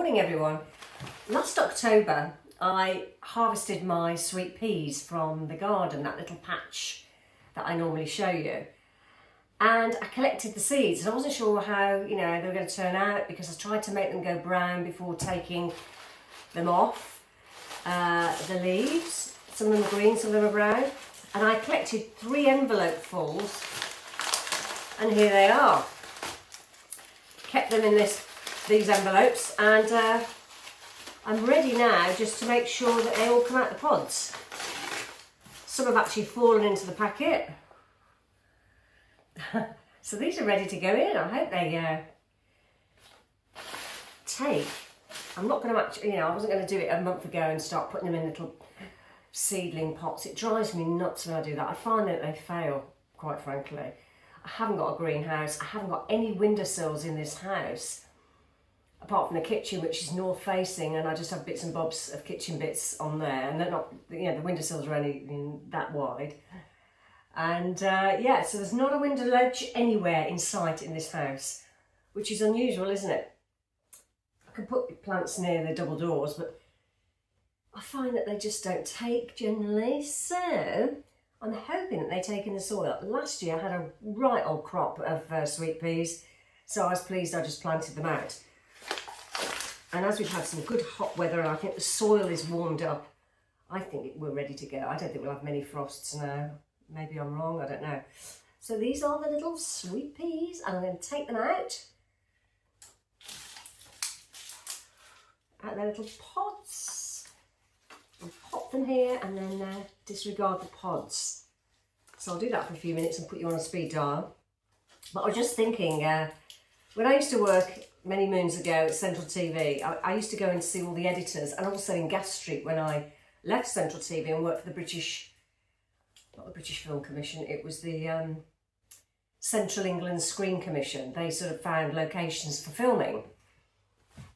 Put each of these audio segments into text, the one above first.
Morning everyone. Last October I harvested my sweet peas from the garden, that little patch that I normally show you, and I collected the seeds and I wasn't sure how they were going to turn out because I tried to make them go brown before taking them off the leaves. Some of them are green, some of them are brown, and I collected 3 envelopefuls and here they are. Kept them in these envelopes, and I'm ready now just to make sure that they all come out the pods. Some have actually fallen into the packet. So these are ready to go in. I hope they take. I'm not going to actually, I wasn't going to do it a month ago and start putting them in little seedling pots. It drives me nuts when I do that. I find that they fail, quite frankly. I haven't got a greenhouse. I haven't got any windowsills in this house, apart from the kitchen, which is north facing, and I just have bits and bobs of kitchen bits on there, and they're not, the windowsills are only that wide. And yeah, so there's not a window ledge anywhere in sight in this house, which is unusual, isn't it? I can put plants near the double doors, but I find that they just don't take generally, so I'm hoping that they take in the soil. Last year I had a right old crop of sweet peas, so I was pleased I just planted them out. And as we've had some good hot weather and I think the soil is warmed up, I think we're ready to go. I don't think we'll have many frosts now. Maybe I'm wrong, I don't know. So these are the little sweet peas, and I'm going to take them out their little pods, and pop them here, and then disregard the pods. So I'll do that for a few minutes and put you on a speed dial. But I was just thinking, when I used to work many moons ago at Central TV, I used to go and see all the editors, and also in Gas Street when I left Central TV and worked for the British, not the British Film Commission, it was the Central England Screen Commission. They sort of found locations for filming.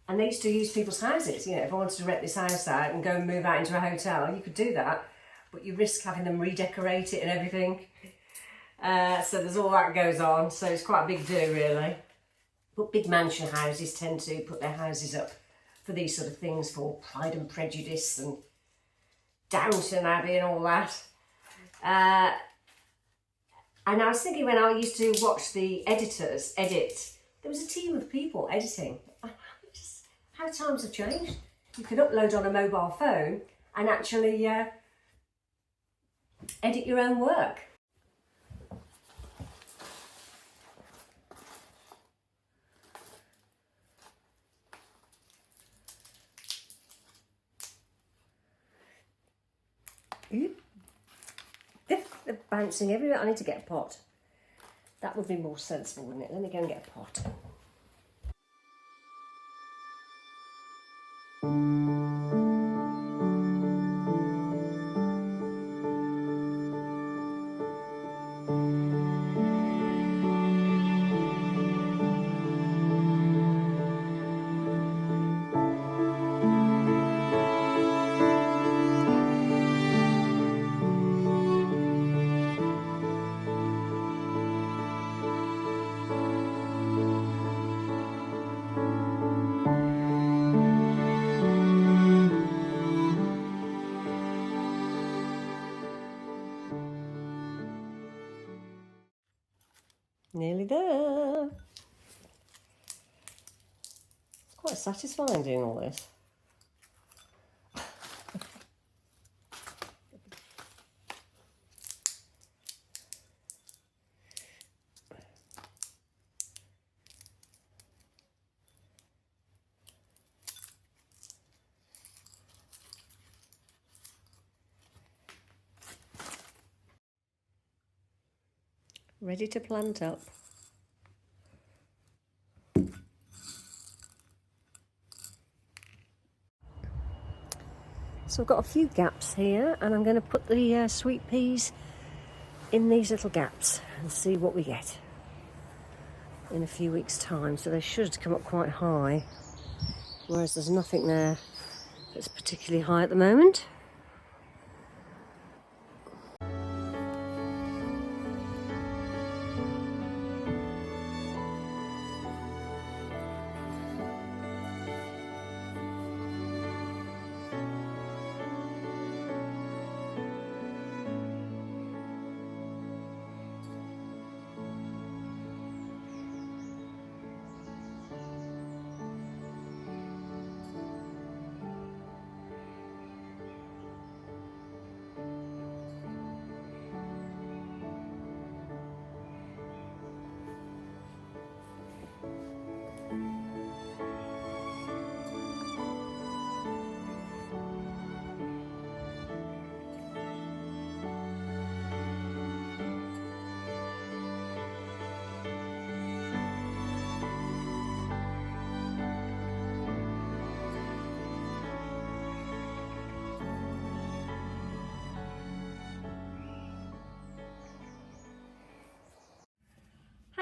And they used to use people's houses. If I wanted to rent this house out and go and move out into a hotel, you could do that, but you risk having them redecorate it and everything. So there's all that goes on, so it's quite a big do really. But big mansion houses tend to put their houses up for these sort of things, for Pride and Prejudice and Downton Abbey and all that. And I was thinking, when I used to watch the editors edit, there was a team of people editing. Just how times have changed. You can upload on a mobile phone and actually edit your own work. They're bouncing everywhere. I need to get a pot. That would be more sensible, wouldn't it? Let me go and get a pot. Nearly there. It's quite satisfying doing all this. Ready to plant up. So I've got a few gaps here, and I'm going to put the sweet peas in these little gaps and see what we get in a few weeks' time. So they should come up quite high, whereas there's nothing there that's particularly high at the moment.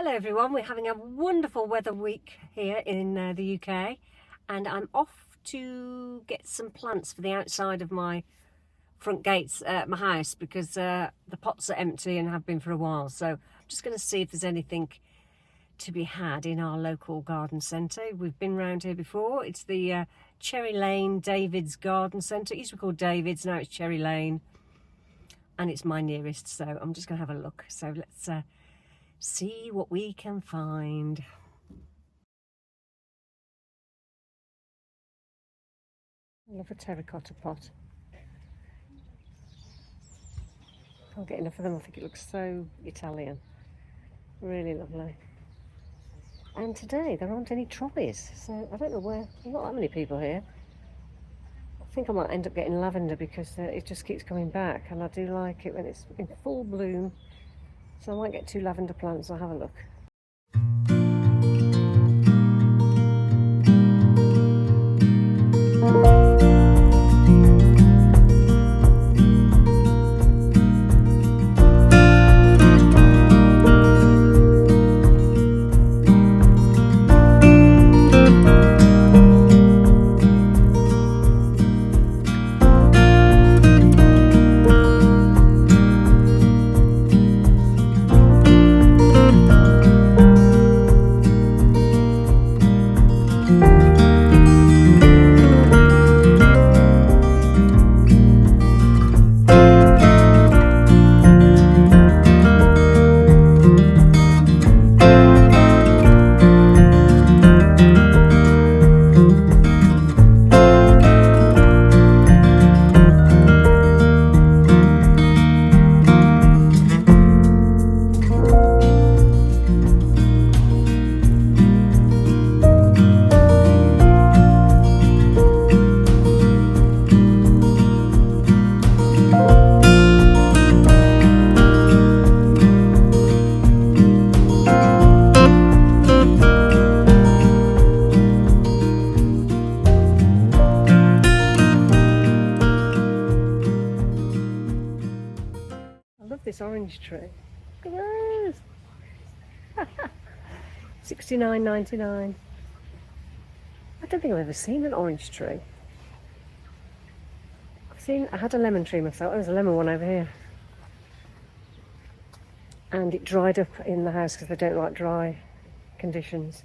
Hello everyone, we're having a wonderful weather week here in the UK, and I'm off to get some plants for the outside of my front gates at my house because the pots are empty and have been for a while. So I'm just going to see if there's anything to be had in our local garden centre. We've been round here before. It's the Cherry Lane David's Garden Centre. It used to be called David's, now it's Cherry Lane, and it's my nearest, so I'm just going to have a look. So let's see what we can find. I love a terracotta pot. Can't get enough of them. I think it looks so Italian. Really lovely. And today there aren't any trolleys, so I don't know where. There's not that many people here. I think I might end up getting lavender because it just keeps coming back, and I do like it when it's in full bloom. So I might get 2 lavender plants. I'll have a look. This orange tree. Look at those. $69.99. I don't think I've ever seen an orange tree. I had a lemon tree myself. There's a lemon one over here. And it dried up in the house because they don't like dry conditions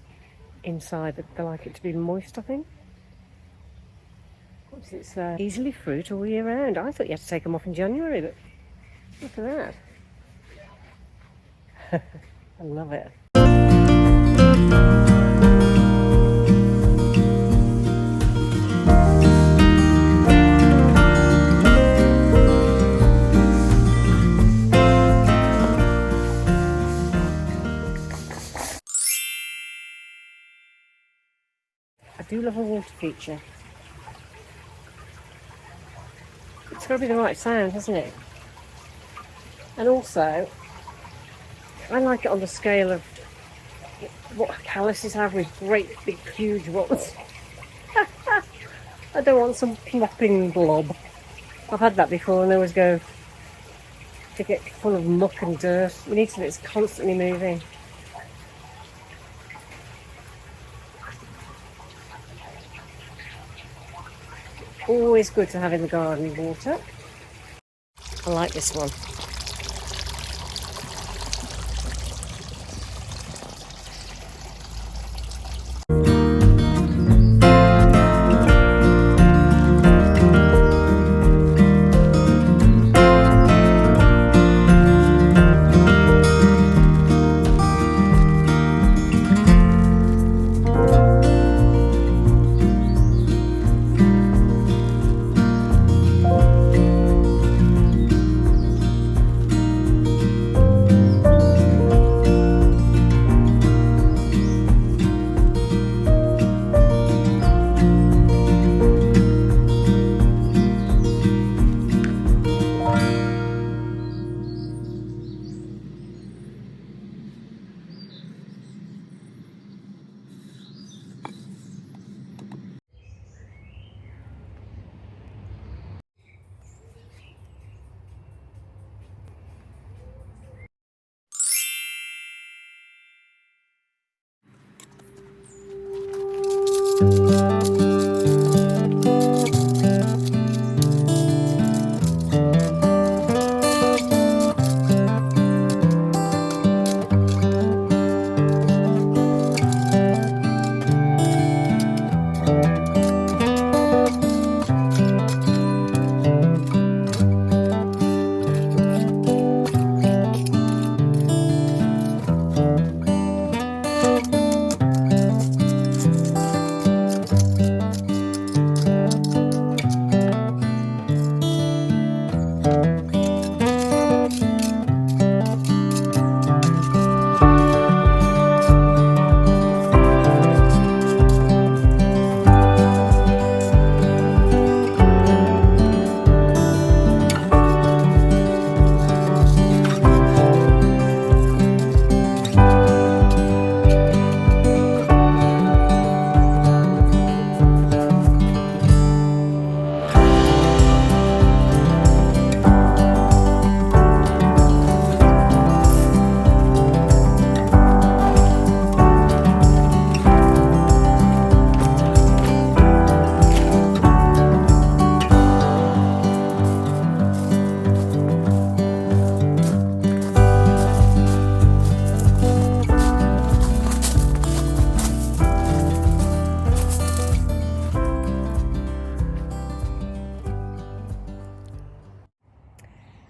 inside. They like it to be moist, I think. It's easily fruit all year round. I thought you had to take them off in January, but look at that. I love it. I do love a water feature. It's got to be the right sound, hasn't it? And also, I like it on the scale of what Callices have with great big huge ones. I don't want some plopping blob. I've had that before and they always go to get full of muck and dirt. You need something that's constantly moving. Always good to have in the garden water. I like this one.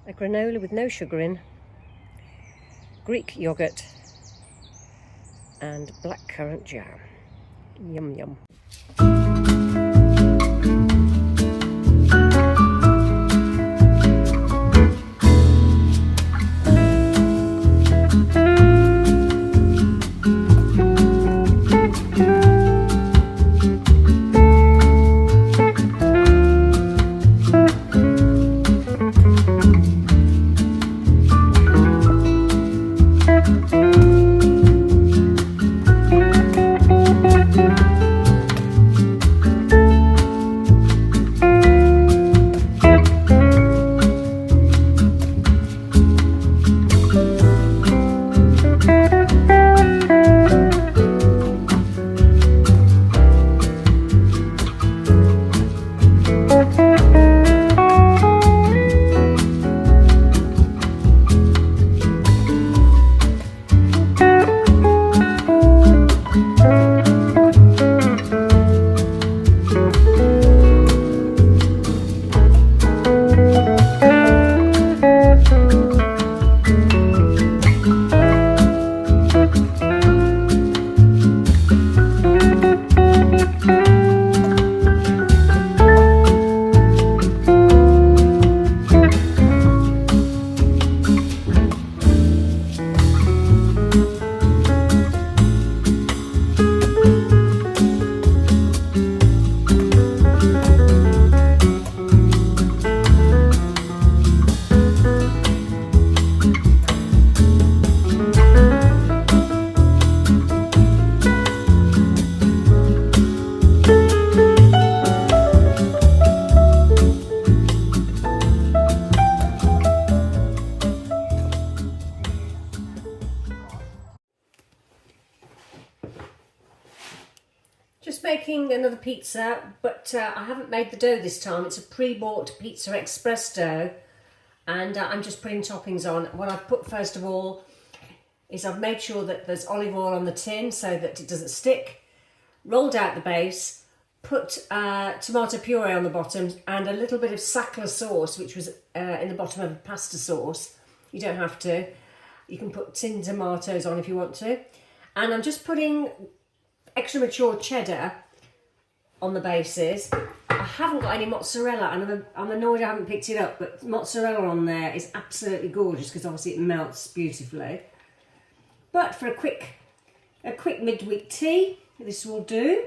A granola with no sugar in, Greek yoghurt and blackcurrant jam. Yum yum. Just making another pizza, but I haven't made the dough this time. It's a pre-bought Pizza Express dough, and I'm just putting toppings on. What I've put first of all is I've made sure that there's olive oil on the tin so that it doesn't stick, rolled out the base, put tomato puree on the bottom and a little bit of Sackler sauce, which was in the bottom of a pasta sauce. You don't have to. You can put tinned tomatoes on if you want to. And I'm just putting extra mature cheddar on the bases. I haven't got any mozzarella, and I'm annoyed I haven't picked it up, but mozzarella on there is absolutely gorgeous because obviously it melts beautifully. But for a quick midweek tea, this will do.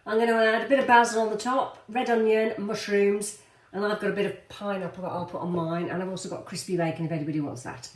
I'm going to add a bit of basil on the top, red onion, mushrooms, and I've got a bit of pineapple that I'll put on mine, and I've also got crispy bacon if anybody wants that.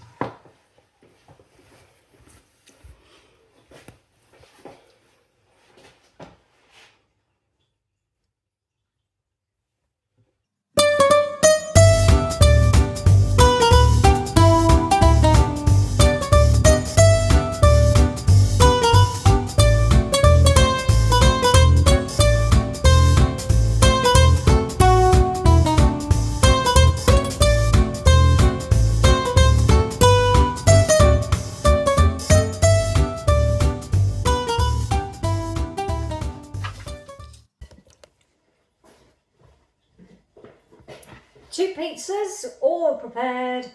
2 pizzas, all prepared.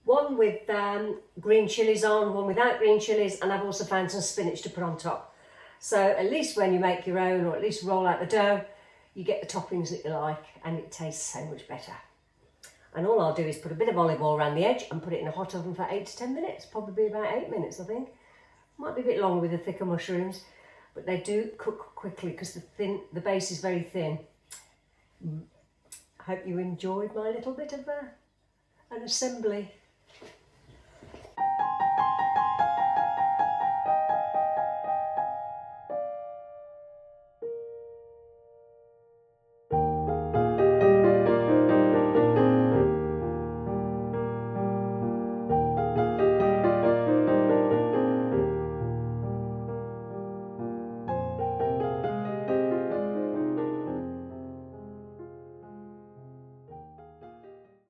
One with green chillies on, one without green chillies, and I've also found some spinach to put on top. So at least when you make your own, or at least roll out the dough, you get the toppings that you like, and it tastes so much better. And all I'll do is put a bit of olive oil around the edge and put it in a hot oven for 8 to 10 minutes, probably about 8 minutes, I think. Might be a bit longer with the thicker mushrooms, but they do cook quickly because the base is very thin. I hope you enjoyed my little bit of an assembly.